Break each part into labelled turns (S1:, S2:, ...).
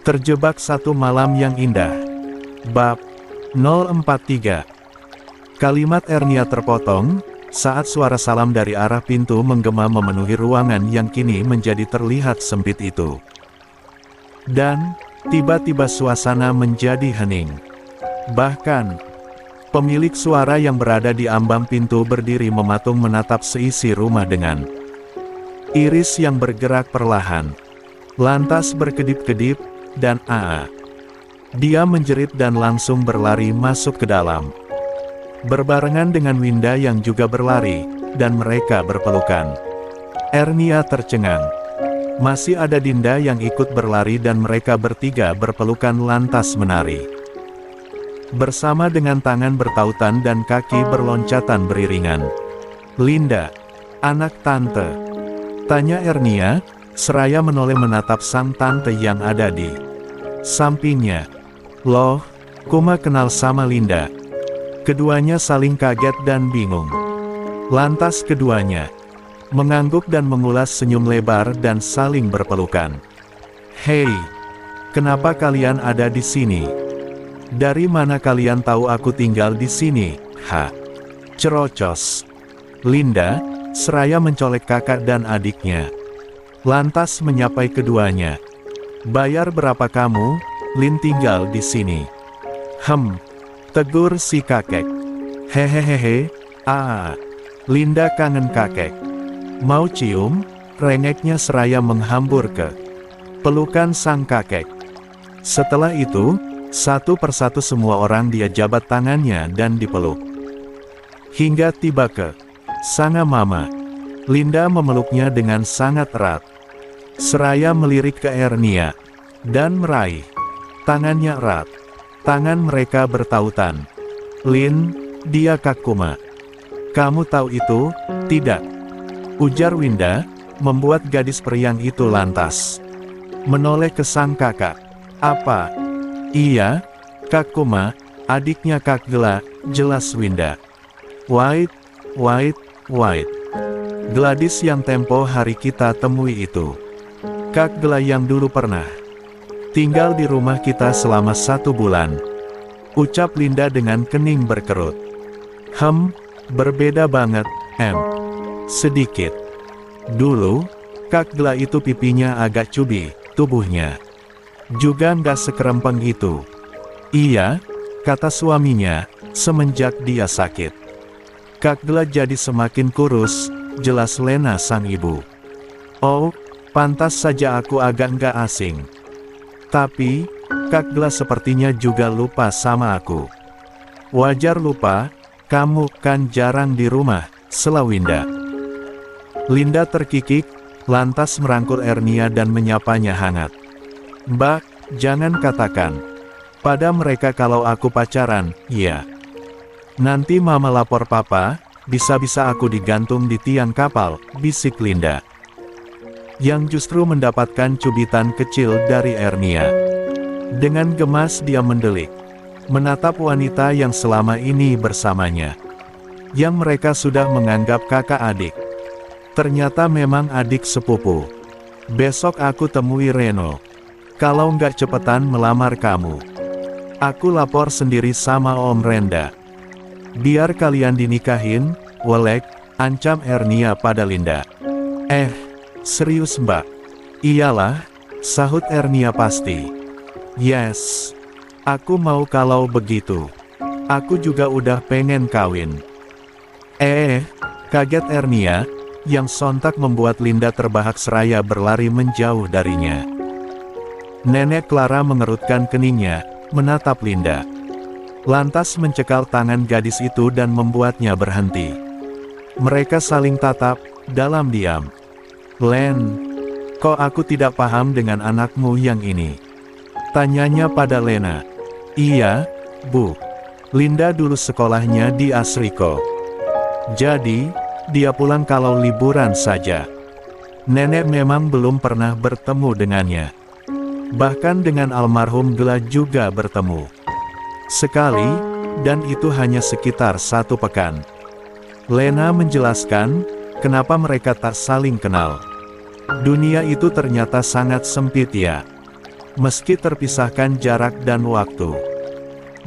S1: Terjebak satu malam yang indah. Bab 043. Kalimat Ernia terpotong, saat suara salam dari arah pintu menggema memenuhi ruangan yang kini menjadi terlihat sempit itu. Dan, tiba-tiba suasana menjadi hening. Bahkan, pemilik suara yang berada di ambang pintu berdiri mematung menatap seisi rumah dengan iris yang bergerak perlahan. Lantas berkedip-kedip, dan dia menjerit dan langsung berlari masuk ke dalam. Berbarengan dengan Winda yang juga berlari, dan mereka berpelukan. Ernia tercengang. Masih ada Dinda yang ikut berlari dan mereka bertiga berpelukan lantas menari. Bersama dengan tangan bertautan dan kaki berloncatan beriringan. "Linda, anak tante?" tanya Ernia, seraya menoleh menatap sang tante yang ada di sampingnya. "Loh, Kuma kenal sama Linda." Keduanya saling kaget dan bingung. Lantas keduanya mengangguk dan mengulas senyum lebar dan saling berpelukan. "Hei, kenapa kalian ada di sini? Dari mana kalian tahu aku tinggal di sini?" Cerocos. Linda, seraya mencolek kakak dan adiknya. Lantas menyapai keduanya. "Bayar berapa kamu, Lin tinggal di sini?" Tegur si kakek. "Hehehehe, Linda kangen kakek. Mau cium?" rengeknya seraya menghambur ke pelukan sang kakek. Setelah itu, satu persatu semua orang dia jabat tangannya dan dipeluk. Hingga tiba ke sang mama. Linda memeluknya dengan sangat erat. Seraya melirik ke Ernia. Dan meraih tangannya erat. Tangan mereka bertautan. "Lin, dia Kak Kuma. Kamu tahu itu, tidak?" ujar Winda, membuat gadis periang itu lantas menoleh ke sang kakak. "Apa? Iya, Kak Kuma, adiknya Kak Gela," jelas Winda. Wait. Gladys yang tempo hari kita temui itu. Kak Gela yang dulu pernah tinggal di rumah kita selama 1 bulan. Ucap Linda dengan kening berkerut. Berbeda banget, sedikit. Dulu, Kak Gela itu pipinya agak cubi, tubuhnya juga nggak sekerempeng itu. "Iya," kata suaminya, "semenjak dia sakit, Kak Gela jadi semakin kurus," jelas Lena sang ibu. "Oh, pantas saja aku agak nggak asing. Tapi, Kak Gela sepertinya juga lupa sama aku." "Wajar lupa, kamu kan jarang di rumah," sela Winda. Linda terkikik, lantas merangkul Ernia dan menyapanya hangat. "Mbak, jangan katakan pada mereka kalau aku pacaran, ya. Nanti mama lapor papa, bisa-bisa aku digantung di tiang kapal," bisik Linda. Yang justru mendapatkan cubitan kecil dari Ernia. Dengan gemas dia mendelik. Menatap wanita yang selama ini bersamanya. Yang mereka sudah menganggap kakak adik. Ternyata memang adik sepupu. "Besok aku temui Reno. Kalau nggak cepetan melamar kamu, aku lapor sendiri sama Om Renda. Biar kalian dinikahin, welek," ancam Ernia pada Linda. Serius Mbak?" "Iyalah," sahut Ernia pasti. "Yes. Aku mau kalau begitu. Aku juga udah pengen kawin." Kaget Ernia, yang sontak membuat Linda terbahak seraya berlari menjauh darinya. Nenek Clara mengerutkan keningnya, menatap Linda. Lantas mencekal tangan gadis itu dan membuatnya berhenti. Mereka saling tatap, dalam diam. "Len, kok aku tidak paham dengan anakmu yang ini?" tanyanya pada Lena. "Iya, Bu. Linda dulu sekolahnya di Asriko. Jadi, dia pulang kalau liburan saja. Nenek memang belum pernah bertemu dengannya. Bahkan dengan almarhum Gela juga bertemu sekali, dan itu hanya sekitar 1 pekan." Lena menjelaskan, kenapa mereka tak saling kenal. Dunia itu ternyata sangat sempit ya. meski terpisahkan jarak dan waktu.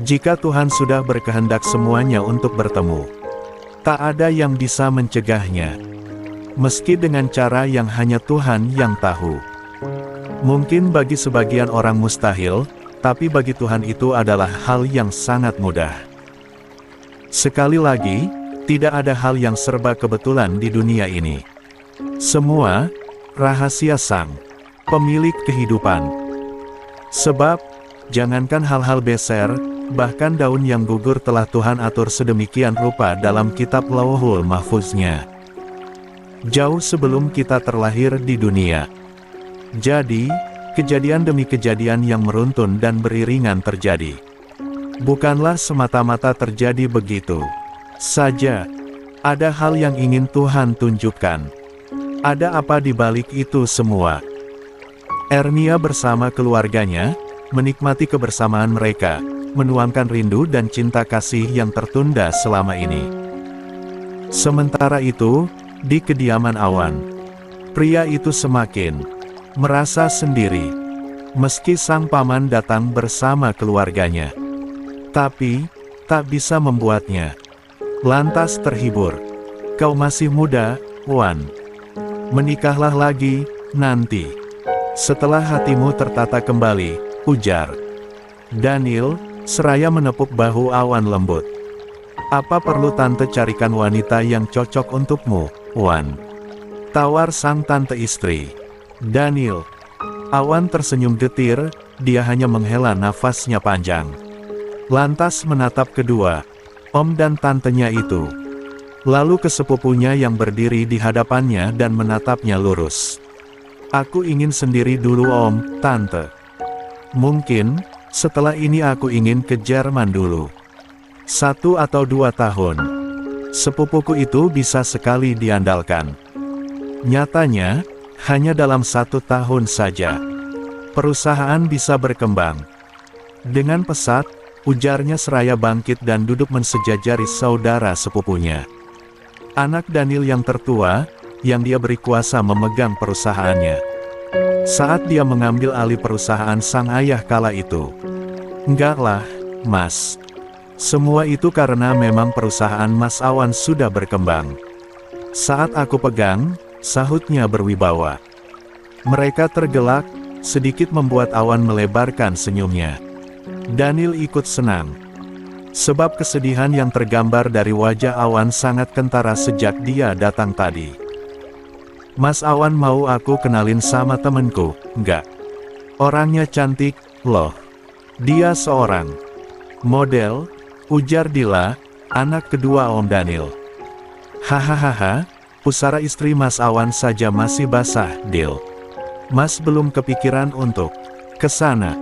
S1: Jika Tuhan sudah berkehendak semuanya untuk bertemu, tak ada yang bisa mencegahnya. Meski dengan cara yang hanya Tuhan yang tahu. Mungkin bagi sebagian orang mustahil, tapi bagi Tuhan itu adalah hal yang sangat mudah. Sekali lagi, tidak ada hal yang serba kebetulan di dunia ini. Semua rahasia Sang Pemilik kehidupan. Sebab, jangankan hal-hal beser, bahkan daun yang gugur telah Tuhan atur sedemikian rupa dalam kitab Lauhul Mahfuznya. Jauh sebelum kita terlahir di dunia. Jadi, kejadian demi kejadian yang meruntun dan beriringan terjadi. Bukanlah semata-mata terjadi begitu saja. Ada hal yang ingin Tuhan tunjukkan. Ada apa di balik itu semua? Ernia bersama keluarganya, menikmati kebersamaan mereka, menuangkan rindu dan cinta kasih yang tertunda selama ini. Sementara itu, di kediaman Awan, pria itu semakin merasa sendiri. Meski sang paman datang bersama keluarganya, tapi tak bisa membuatnya lantas terhibur. Kau masih muda, Wan. Menikahlah lagi, nanti. Setelah hatimu tertata kembali, ujar Daniel, seraya menepuk bahu Awan lembut. Apa perlu tante carikan wanita yang cocok untukmu, Wan? Tawar sang tante istri. Daniel. Awan tersenyum getir, dia hanya menghela nafasnya panjang. Lantas menatap kedua om dan tantenya itu. Lalu ke sepupunya yang berdiri di hadapannya dan menatapnya lurus. Aku ingin sendiri dulu om, tante. Mungkin, setelah ini aku ingin ke Jerman dulu. 1 atau 2 tahun. Sepupuku itu bisa sekali diandalkan. Nyatanya, hanya dalam 1 tahun saja, perusahaan bisa berkembang. Dengan pesat, ujarnya seraya bangkit dan duduk mensejajari saudara sepupunya. Anak Daniel yang tertua, yang dia beri kuasa memegang perusahaannya. Saat dia mengambil alih perusahaan sang ayah kala itu. Enggaklah, Mas. Semua itu karena memang perusahaan Mas Awan sudah berkembang. Saat aku pegang, sahutnya berwibawa. Mereka tergelak, sedikit membuat Awan melebarkan senyumnya. Daniel ikut senang. Sebab kesedihan yang tergambar dari wajah Awan sangat kentara sejak dia datang tadi. Mas Awan mau aku kenalin sama temenku, enggak? Orangnya cantik, loh. Dia seorang model, ujar Dila, anak kedua Om Daniel. Hahaha, pusara istri Mas Awan saja masih basah, Dil. Mas belum kepikiran untuk ke sana.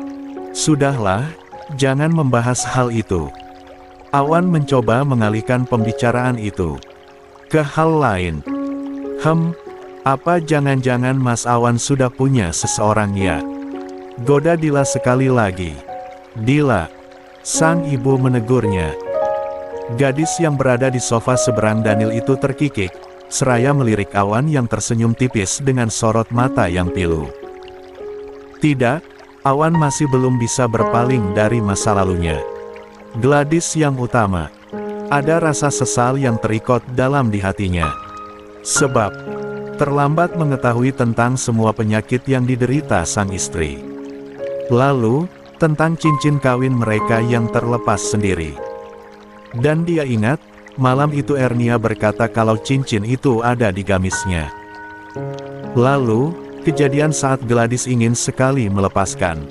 S1: Sudahlah, jangan membahas hal itu. Awan mencoba mengalihkan pembicaraan itu ke hal lain. Apa jangan-jangan Mas Awan sudah punya seseorang ya? Goda Dila sekali lagi. Dila, sang ibu menegurnya. Gadis yang berada di sofa seberang Daniel itu terkikik, seraya melirik Awan yang tersenyum tipis dengan sorot mata yang pilu. Tidak, Awan masih belum bisa berpaling dari masa lalunya. Gladys yang utama. Ada rasa sesal yang terikot dalam di hatinya. Sebab, terlambat mengetahui tentang semua penyakit yang diderita sang istri. Lalu, tentang cincin kawin mereka yang terlepas sendiri. Dan dia ingat, malam itu Ernia berkata kalau cincin itu ada di gamisnya. Lalu, kejadian saat Gladys ingin sekali melepaskan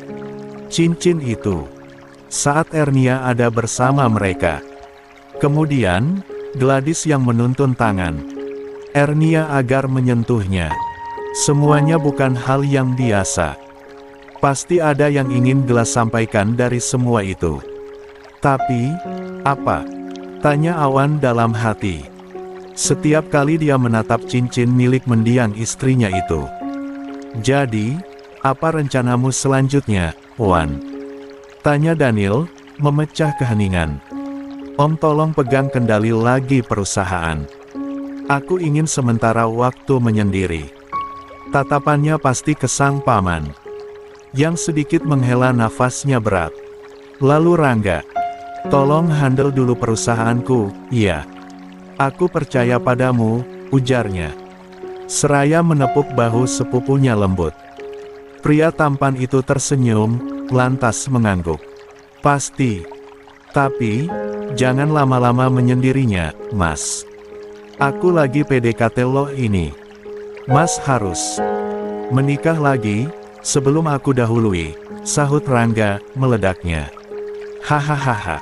S1: cincin itu. Saat Ernia ada bersama mereka. Kemudian, Gladys yang menuntun tangan Ernia agar menyentuhnya. Semuanya bukan hal yang biasa. Pasti ada yang ingin Gladys sampaikan dari semua itu. Tapi, apa? Tanya Awan dalam hati. Setiap kali dia menatap cincin milik mendiang istrinya itu. Jadi, apa rencanamu selanjutnya, Wan? Tanya Daniel, memecah keheningan. Om tolong pegang kendali lagi perusahaan. Aku ingin sementara waktu menyendiri. Tatapannya pasti ke sang paman. Yang sedikit menghela nafasnya berat. Lalu Rangga, tolong handle dulu perusahaanku, iya. Aku percaya padamu, ujarnya. Seraya menepuk bahu sepupunya lembut. Pria tampan itu tersenyum, lantas mengangguk. Pasti. Tapi, jangan lama-lama menyendirinya, Mas. Aku lagi PDKT loh ini. Mas harus menikah lagi, sebelum aku dahului, sahut Rangga, meledaknya. Hahaha.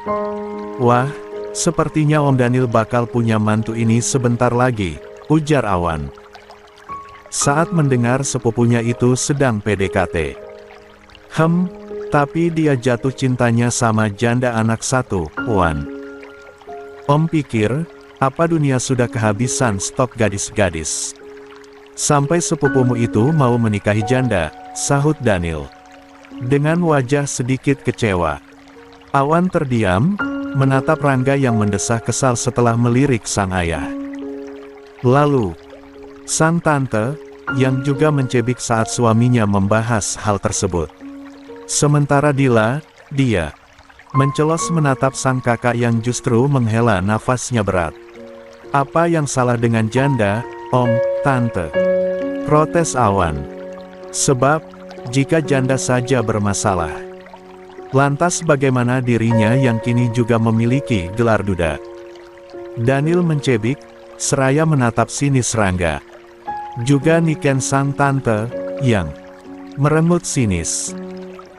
S1: Wah, sepertinya Om Daniel bakal punya mantu ini sebentar lagi, ujar Awan. Saat mendengar sepupunya itu sedang PDKT. Tapi dia jatuh cintanya sama janda anak satu, Wan. Om pikir, apa dunia sudah kehabisan stok gadis-gadis? Sampai sepupumu itu mau menikahi janda, sahut Daniel. Dengan wajah sedikit kecewa. Awan terdiam, menatap Rangga yang mendesah kesal setelah melirik sang ayah. Lalu, sang tante, yang juga mencebik saat suaminya membahas hal tersebut. Sementara dia mencelos menatap sang kakak yang justru menghela nafasnya berat. Apa yang salah dengan janda, Om, Tante? Protes Awan. Sebab, jika janda saja bermasalah, lantas bagaimana dirinya yang kini juga memiliki gelar duda? Daniel mencebik, seraya menatap sinis Rangga. Juga Niken sang tante, yang merengut sinis.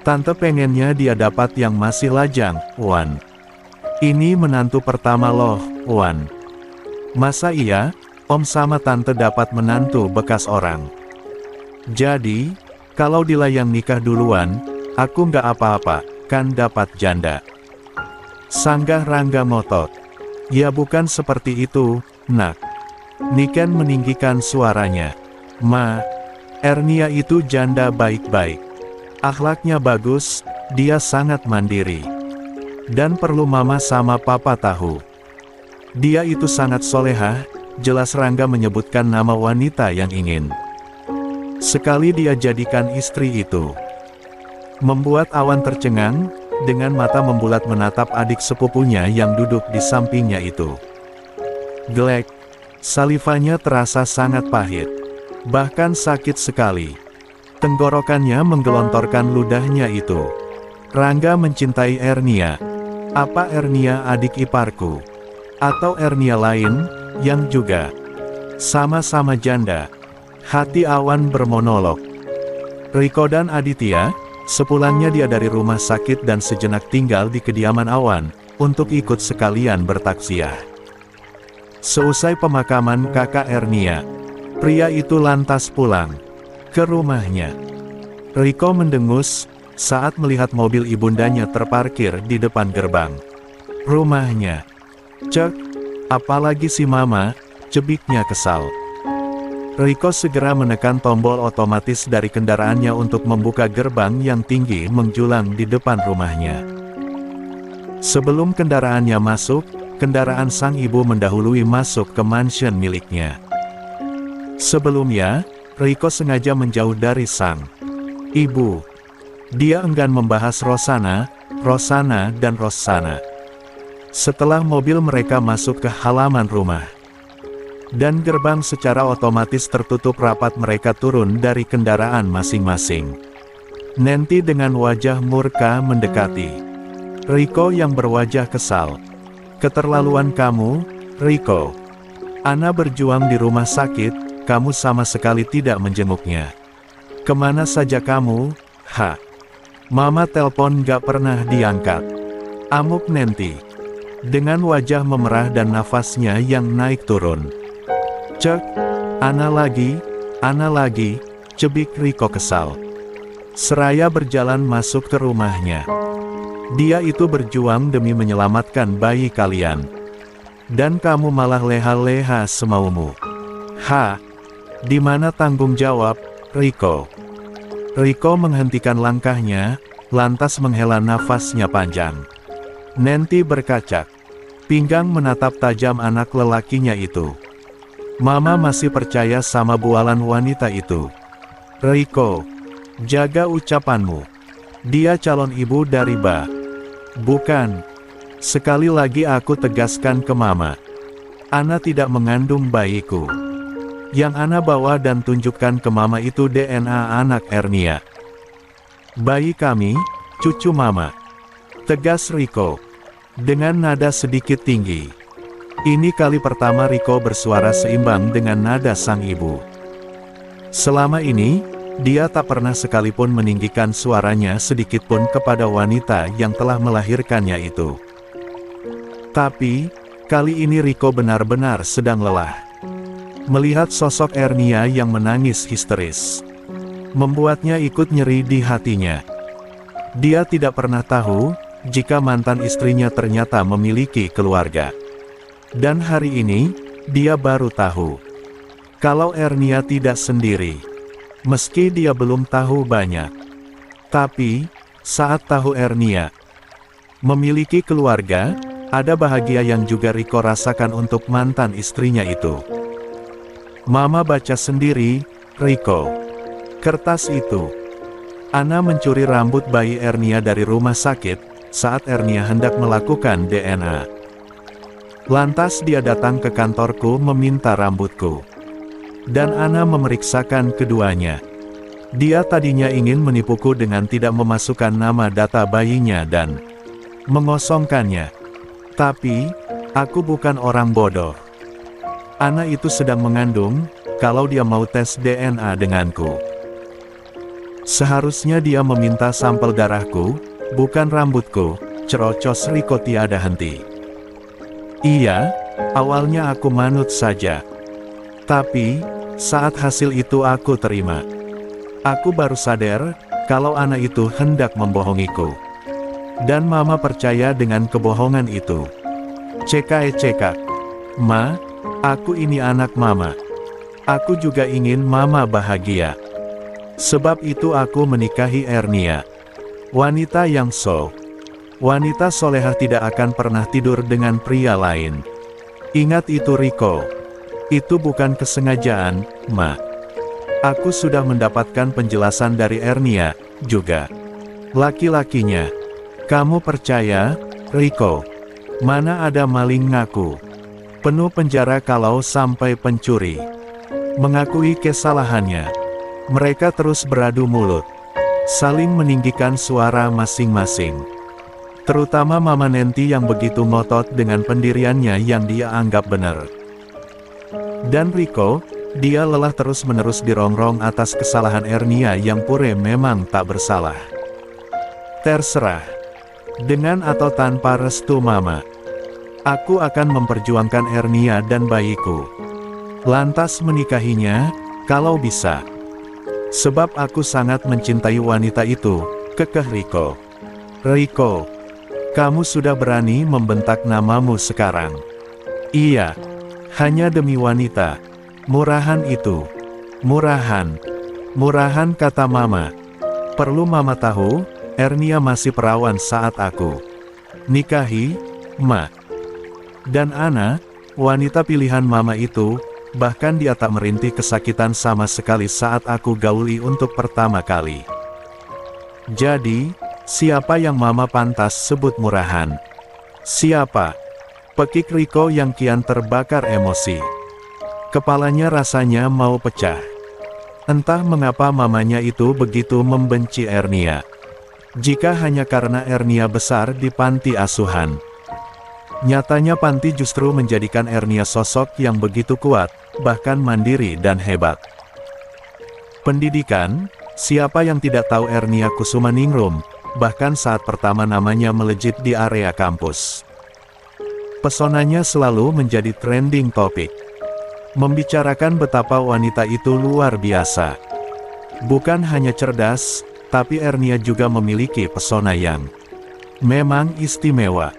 S1: Tante pengennya dia dapat yang masih lajang, Wan. Ini menantu pertama loh, Wan. Masa iya, Om sama Tante dapat menantu bekas orang? Jadi, kalau Dila yang nikah duluan, aku nggak apa-apa, kan dapat janda. Sanggah Rangga ngotot. Ya bukan seperti itu, nak. Niken meninggikan suaranya. Ma, Ernia itu janda baik-baik. Akhlaknya bagus, dia sangat mandiri. Dan perlu mama sama papa tahu. Dia itu sangat solehah, jelas Rangga menyebutkan nama wanita yang ingin sekali dia jadikan istri itu. Membuat Awan tercengang, dengan mata membulat menatap adik sepupunya yang duduk di sampingnya itu. Glek, salivanya terasa sangat pahit. Bahkan sakit sekali. Tenggorokannya menggelontorkan ludahnya itu. Rangga mencintai Ernia. Apa Ernia adik iparku? Atau Ernia lain, yang juga sama-sama janda? Hati Awan bermonolog. Riko dan Aditya, sepulangnya dia dari rumah sakit dan sejenak tinggal di kediaman Awan, untuk ikut sekalian bertaksiah. Seusai pemakaman kakak Ernia, pria itu lantas pulang ke rumahnya. Riko mendengus saat melihat mobil ibundanya terparkir di depan gerbang rumahnya. Cek, apalagi si mama, cebiknya kesal. Riko segera menekan tombol otomatis dari kendaraannya untuk membuka gerbang yang tinggi menjulang di depan rumahnya. Sebelum kendaraannya masuk, kendaraan sang ibu mendahului masuk ke mansion miliknya. Sebelumnya, Riko sengaja menjauh dari sang ibu. Dia enggan membahas Rosana, dan Rosana. Setelah mobil mereka masuk ke halaman rumah, dan gerbang secara otomatis tertutup rapat, mereka turun dari kendaraan masing-masing. Nanti dengan wajah murka mendekati Riko yang berwajah kesal. Keterlaluan kamu, Riko. Ana berjuang di rumah sakit, kamu sama sekali tidak menjenguknya. Kemana saja kamu? Mama telepon gak pernah diangkat. Amuk Nanti. Dengan wajah memerah dan nafasnya yang naik turun. Cek, Ana lagi, cebik Riko kesal. Seraya berjalan masuk ke rumahnya. Dia itu berjuang demi menyelamatkan bayi kalian. Dan kamu malah leha-leha semaumu. Di mana tanggung jawab, Riko? Riko menghentikan langkahnya, lantas menghela nafasnya panjang. Nanti berkacak. Pinggang menatap tajam anak lelakinya itu. Mama masih percaya sama bualan wanita itu. Riko, Jaga ucapanmu. Dia calon ibu dari Ba. Bukan. Sekali lagi aku tegaskan ke Mama. Ana tidak mengandung bayiku. Yang Ana bawa dan tunjukkan ke Mama itu DNA anak Ernia. Bayi kami, cucu Mama. Tegas Riko. Dengan nada sedikit tinggi. Ini kali pertama Riko bersuara seimbang dengan nada sang ibu. Selama ini, dia tak pernah sekalipun meninggikan suaranya sedikitpun kepada wanita yang telah melahirkannya itu. Tapi, kali ini Riko benar-benar sedang lelah. Melihat sosok Ernia yang menangis histeris, membuatnya ikut nyeri di hatinya. Dia tidak pernah tahu, jika mantan istrinya ternyata memiliki keluarga. Dan hari ini, dia baru tahu, kalau Ernia tidak sendiri. Meski dia belum tahu banyak. Tapi, saat tahu Ernia memiliki keluarga, ada bahagia yang juga Riko rasakan untuk mantan istrinya itu. Mama baca sendiri, Riko. Kertas itu. Ana mencuri rambut bayi Ernia dari rumah sakit, saat Ernia hendak melakukan DNA. Lantas dia datang ke kantorku meminta rambutku. Dan Ana memeriksakan keduanya. Dia tadinya ingin menipuku dengan tidak memasukkan nama data bayinya dan mengosongkannya. Tapi, aku bukan orang bodoh. Ana itu sedang mengandung, kalau dia mau tes DNA denganku. Seharusnya dia meminta sampel darahku, bukan rambutku, cerocos Riko tiada henti. Iya, awalnya aku manut saja. Tapi, saat hasil itu aku terima. Aku baru sadar, kalau Ana itu hendak membohongiku. Dan Mama percaya dengan kebohongan itu. Cekak. Ma, aku ini anak Mama. Aku juga ingin Mama bahagia. Sebab itu aku menikahi Ernia. Wanita yang wanita solehah tidak akan pernah tidur dengan pria lain. Ingat itu Riko. Itu bukan kesengajaan, Ma. Aku sudah mendapatkan penjelasan dari Ernia, juga laki-lakinya. Kamu percaya, Riko? Mana ada maling ngaku. Penuh penjara kalau sampai pencuri mengakui kesalahannya. Mereka terus beradu mulut. Saling meninggikan suara masing-masing. Terutama Mama Nenti yang begitu ngotot dengan pendiriannya yang dia anggap benar. Dan Riko, dia lelah terus-menerus dirongrong atas kesalahan Ernia yang pure memang tak bersalah. Terserah. Dengan atau tanpa restu Mama, aku akan memperjuangkan Ernia dan bayiku. Lantas menikahinya, kalau bisa. Sebab aku sangat mencintai wanita itu, kekeh Riko. Riko, kamu sudah berani membentak namamu sekarang. Iya. Hanya demi wanita. Murahan itu. Murahan. Murahan kata Mama. Perlu Mama tahu, Ernia masih perawan saat aku nikahi, Ma. Dan Ana, wanita pilihan Mama itu, bahkan dia tak merintih kesakitan sama sekali saat aku gauli untuk pertama kali. Jadi, siapa yang Mama pantas sebut murahan? Siapa? Pekik Riko yang kian terbakar emosi. Kepalanya rasanya mau pecah. Entah mengapa mamanya itu begitu membenci Ernia. Jika hanya karena Ernia besar di panti asuhan. Nyatanya panti justru menjadikan Ernia sosok yang begitu kuat, bahkan mandiri dan hebat. Pendidikan, siapa yang tidak tahu Ernia Kusumaningrum, bahkan saat pertama namanya melejit di area kampus. Pesonanya selalu menjadi trending topik. Membicarakan betapa wanita itu luar biasa. Bukan hanya cerdas, tapi Ernia juga memiliki pesona yang memang istimewa.